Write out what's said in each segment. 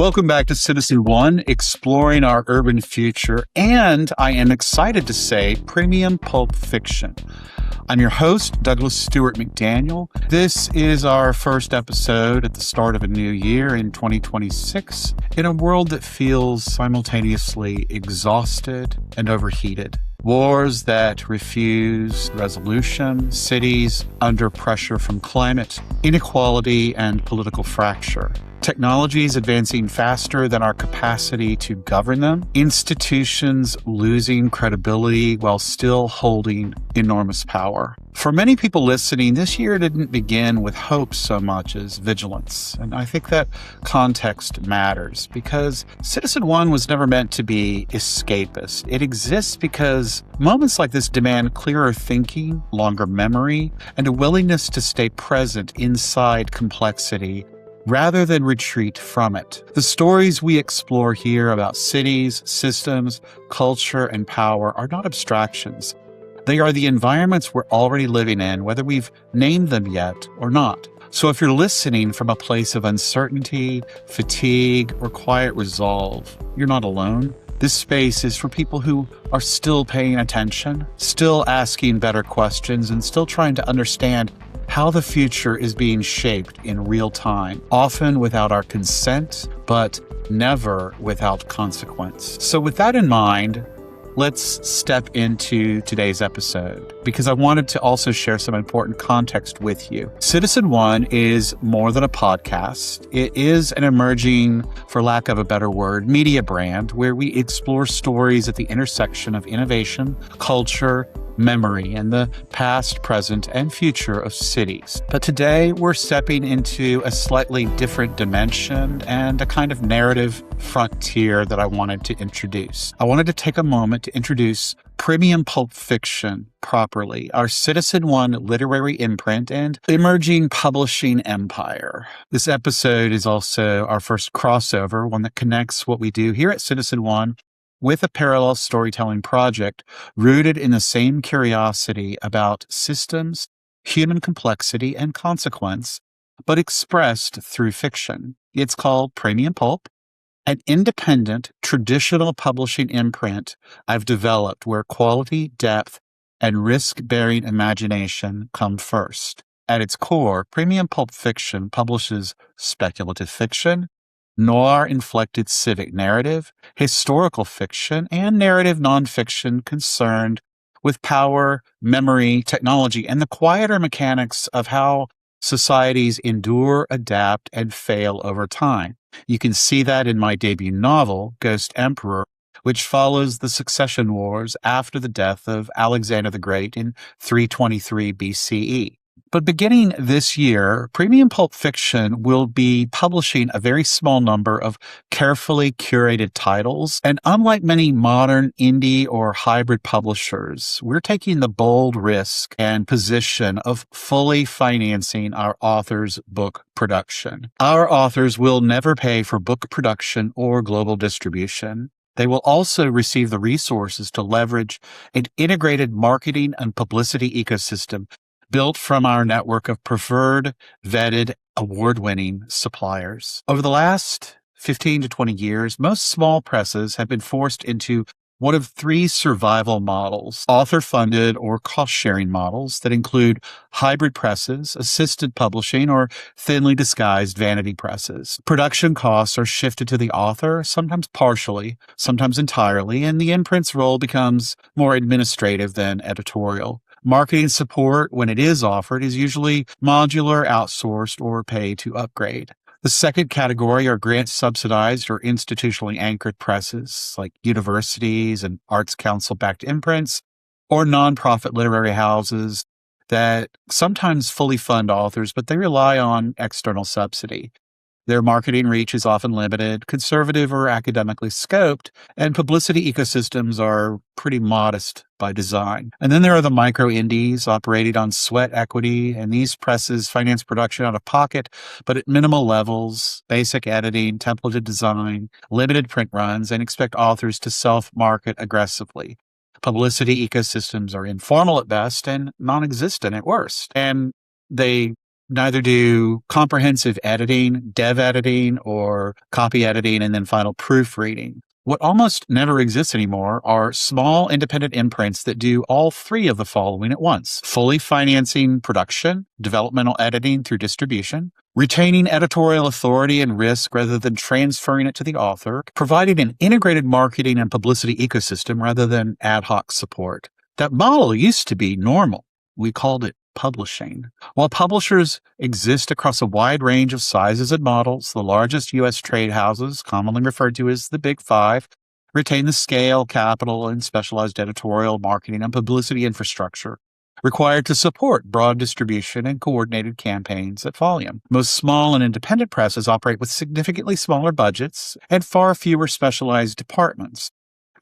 Welcome back to Citizen One, exploring our urban future, and I am excited to say premium pulp fiction. I'm your host, Douglas Stewart McDaniel. This is our first episode at the start of a new year in 2026, in a world that feels simultaneously exhausted and overheated. Wars that refuse resolution, cities under pressure from climate, inequality, and political fracture. Technologies advancing faster than our capacity to govern them, institutions losing credibility while still holding enormous power. For many people listening, this year didn't begin with hope so much as vigilance. And I think that context matters because Citizen One was never meant to be escapist. It exists because moments like this demand clearer thinking, longer memory, and a willingness to stay present inside complexity rather than retreat from it. The stories we explore here about cities, systems, culture, and power are not abstractions. They are the environments we're already living in, whether we've named them yet or not. So if you're listening from a place of uncertainty, fatigue, or quiet resolve, you're not alone. This space is for people who are still paying attention, still asking better questions, and still trying to understand how the future is being shaped in real time, often without our consent, but never without consequence. So with that in mind, let's step into today's episode because I wanted to also share some important context with you. Citizen One is more than a podcast. It is an emerging, for lack of a better word, media brand where we explore stories at the intersection of innovation, culture, memory, and the past, present, and future of cities. But today we're stepping into a slightly different dimension and a kind of narrative frontier that I wanted to introduce. I wanted to take a moment to introduce premium pulp fiction properly, our Citizen One literary imprint and emerging publishing empire. This episode is also our first crossover, one that connects what we do here at Citizen One with a parallel storytelling project rooted in the same curiosity about systems, human complexity, and consequence, but expressed through fiction. It's called Premium Pulp, an independent, traditional publishing imprint I've developed where quality, depth, and risk-bearing imagination come first. At its core, Premium Pulp Fiction publishes speculative fiction, noir-inflected civic narrative, historical fiction, and narrative nonfiction concerned with power, memory, technology, and the quieter mechanics of how societies endure, adapt, and fail over time. You can see that in my debut novel, Ghost Emperor, which follows the succession wars after the death of Alexander the Great in 323 BCE. But beginning this year, Premium Pulp Fiction will be publishing a very small number of carefully curated titles. And unlike many modern indie or hybrid publishers, we're taking the bold risk and position of fully financing our authors' book production. Our authors will never pay for book production or global distribution. They will also receive the resources to leverage an integrated marketing and publicity ecosystem built from our network of preferred, vetted, award-winning suppliers. Over the last 15 to 20 years, most small presses have been forced into one of three survival models: author-funded or cost-sharing models that include hybrid presses, assisted publishing, or thinly disguised vanity presses. Production costs are shifted to the author, sometimes partially, sometimes entirely, and the imprint's role becomes more administrative than editorial. Marketing support, when it is offered, is usually modular, outsourced, or pay to upgrade. The second category are grant-subsidized or institutionally anchored presses, like universities and Arts Council-backed imprints, or nonprofit literary houses that sometimes fully fund authors, but they rely on external subsidy. Their marketing reach is often limited, conservative or academically scoped, and publicity ecosystems are pretty modest by design. And then there are the micro indies operating on sweat equity, and these presses finance production out of pocket, but at minimal levels, basic editing, templated design, limited print runs, and expect authors to self-market aggressively. Publicity ecosystems are informal at best and non-existent at worst, and they Neither do comprehensive editing, dev editing, or copy editing, and then final proofreading. What almost never exists anymore are small independent imprints that do all three of the following at once: fully financing production, developmental editing through distribution, retaining editorial authority and risk rather than transferring it to the author, providing an integrated marketing and publicity ecosystem rather than ad hoc support. That model used to be normal. We called it publishing. While publishers exist across a wide range of sizes and models, the largest U.S. trade houses, commonly referred to as the Big Five, retain the scale, capital, and specialized editorial, marketing, and publicity infrastructure required to support broad distribution and coordinated campaigns at volume. Most small and independent presses operate with significantly smaller budgets and far fewer specialized departments.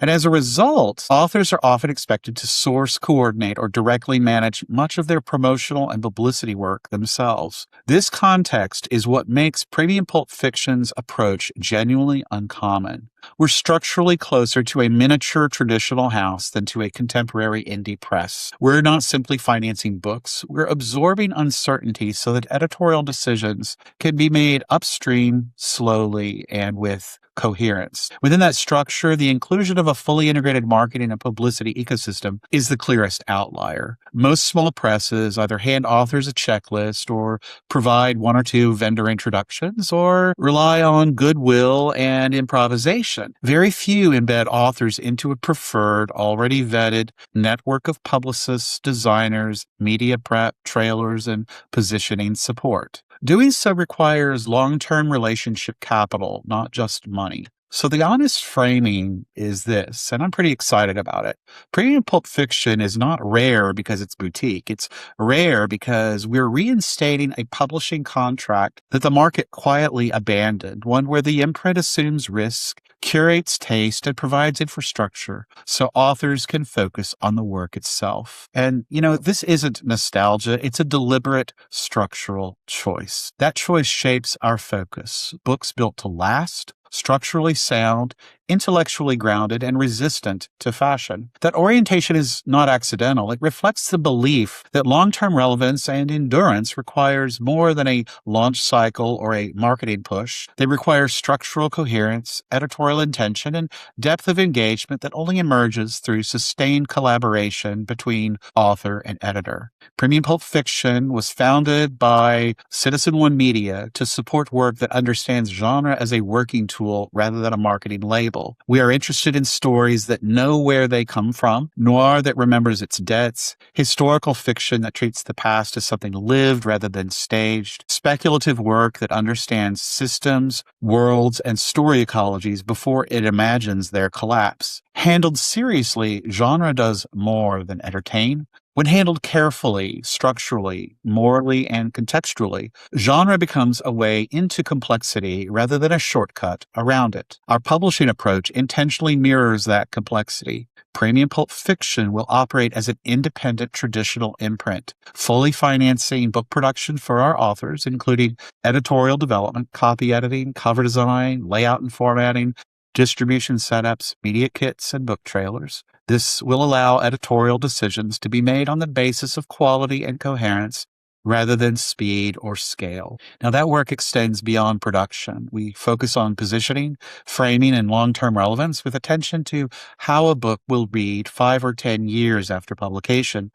And as a result, authors are often expected to source, coordinate, or directly manage much of their promotional and publicity work themselves. This context is what makes Premium Pulp Fiction's approach genuinely uncommon. We're structurally closer to a miniature traditional house than to a contemporary indie press. We're not simply financing books, we're absorbing uncertainty so that editorial decisions can be made upstream, slowly, and with coherence. Within that structure, the inclusion of a fully integrated marketing and publicity ecosystem is the clearest outlier. Most small presses either hand authors a checklist or provide one or two vendor introductions or rely on goodwill and improvisation. Very few embed authors into a preferred, already vetted network of publicists, designers, media prep, trailers, and positioning support. Doing so requires long-term relationship capital, not just money. So the honest framing is this, and I'm pretty excited about it. Premium Pulp Fiction is not rare because it's boutique. It's rare because we're reinstating a publishing contract that the market quietly abandoned, one where the imprint assumes risk, curates taste, and provides infrastructure so authors can focus on the work itself. And, this isn't nostalgia. It's a deliberate structural choice. That choice shapes our focus. Books built to last, structurally sound, intellectually grounded, and resistant to fashion. That orientation is not accidental. It reflects the belief that long-term relevance and endurance requires more than a launch cycle or a marketing push. They require structural coherence, editorial intention, and depth of engagement that only emerges through sustained collaboration between author and editor. Premium Pulp Fiction was founded by Citizen One Media to support work that understands genre as a working tool rather than a marketing label. We are interested in stories that know where they come from, noir that remembers its debts, historical fiction that treats the past as something lived rather than staged, speculative work that understands systems, worlds, and story ecologies before it imagines their collapse. Handled seriously, genre does more than entertain. When handled carefully, structurally, morally, and contextually, genre becomes a way into complexity rather than a shortcut around it. Our publishing approach intentionally mirrors that complexity. Premium Pulp Fiction will operate as an independent traditional imprint, fully financing book production for our authors, including editorial development, copy editing, cover design, layout and formatting, distribution setups, media kits, and book trailers. This will allow editorial decisions to be made on the basis of quality and coherence rather than speed or scale. Now, that work extends beyond production. We focus on positioning, framing, and long-term relevance with attention to how a book will read 5 or 10 years after publication,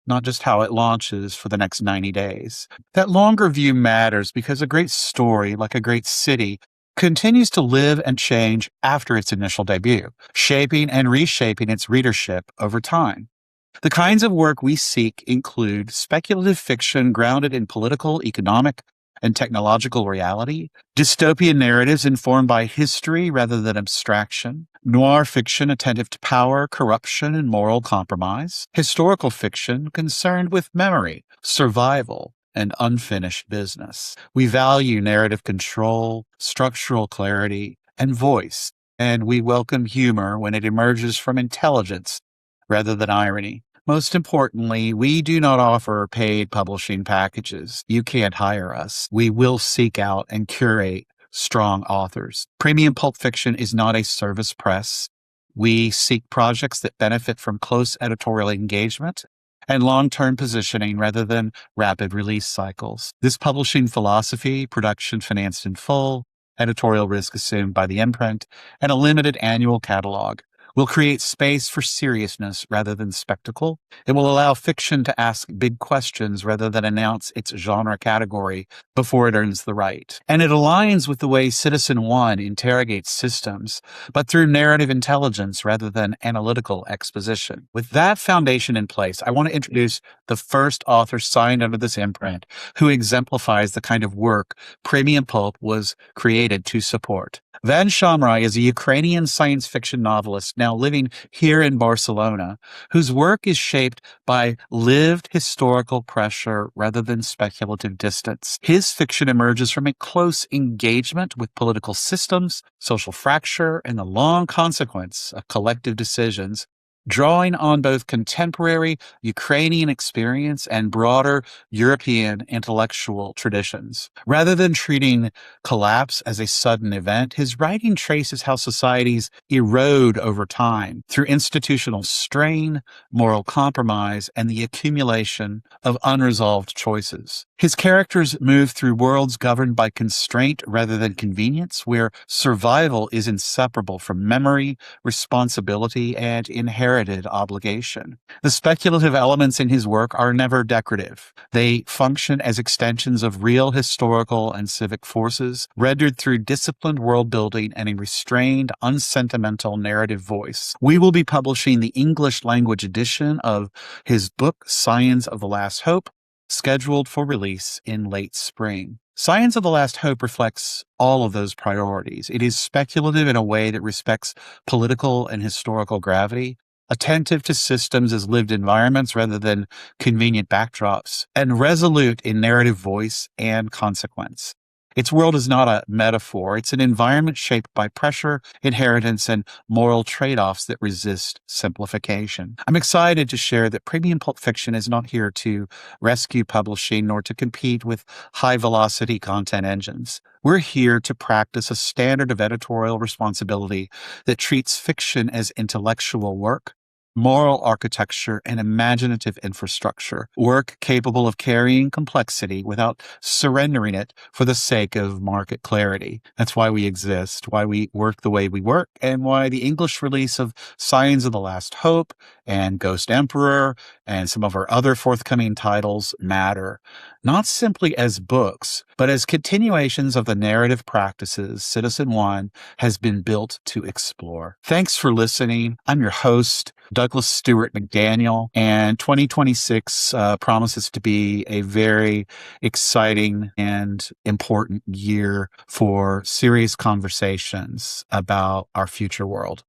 not just how it launches for the next 90 days. That longer view matters because a great story, like a great city, continues to live and change after its initial debut, shaping and reshaping its readership over time. The kinds of work we seek include speculative fiction grounded in political, economic, and technological reality, dystopian narratives informed by history rather than abstraction, noir fiction attentive to power, corruption, and moral compromise, historical fiction concerned with memory, survival, and unfinished business. We value narrative control, structural clarity, and voice, and we welcome humor when it emerges from intelligence rather than irony. Most importantly, we do not offer paid publishing packages. You can't hire us. We will seek out and curate strong authors. Premium Pulp Fiction is not a service press. We seek projects that benefit from close editorial engagement and long-term positioning rather than rapid release cycles. This publishing philosophy, production financed in full, editorial risk assumed by the imprint, and a limited annual catalog will create space for seriousness rather than spectacle. It will allow fiction to ask big questions rather than announce its genre category before it earns the right. And it aligns with the way Citizen One interrogates systems, but through narrative intelligence rather than analytical exposition. With that foundation in place, I want to introduce the first author signed under this imprint who exemplifies the kind of work Premium Pulp was created to support. Van Shamrai is a Ukrainian science fiction novelist now living here in Barcelona, whose work is shaped by lived historical pressure rather than speculative distance. His fiction emerges from a close engagement with political systems, social fracture, and the long consequence of collective decisions, drawing on both contemporary Ukrainian experience and broader European intellectual traditions. Rather than treating collapse as a sudden event, his writing traces how societies erode over time through institutional strain, moral compromise, and the accumulation of unresolved choices. His characters move through worlds governed by constraint rather than convenience, where survival is inseparable from memory, responsibility, and inherited obligation. The speculative elements in his work are never decorative. They function as extensions of real historical and civic forces, rendered through disciplined world building and a restrained, unsentimental narrative voice. We will be publishing the English language edition of his book, Scions of the Last Hope, scheduled for release in late spring. Scions of the Last Hope reflects all of those priorities. It is speculative in a way that respects political and historical gravity, attentive to systems as lived environments rather than convenient backdrops, and resolute in narrative voice and consequence. Its world is not a metaphor. It's an environment shaped by pressure, inheritance, and moral trade-offs that resist simplification. I'm excited to share that Premium Pulp Fiction is not here to rescue publishing nor to compete with high-velocity content engines. We're here to practice a standard of editorial responsibility that treats fiction as intellectual work, moral architecture, and imaginative infrastructure, work capable of carrying complexity without surrendering it for the sake of market clarity. That's why we exist, why we work the way we work, and why the English release of Scions of the Last Hope and Ghost Emperor and some of our other forthcoming titles matter, not simply as books, but as continuations of the narrative practices Citizen One has been built to explore. Thanks for listening. I'm your host, Douglas Stewart McDaniel, and 2026 promises to be a very exciting and important year for serious conversations about our future world.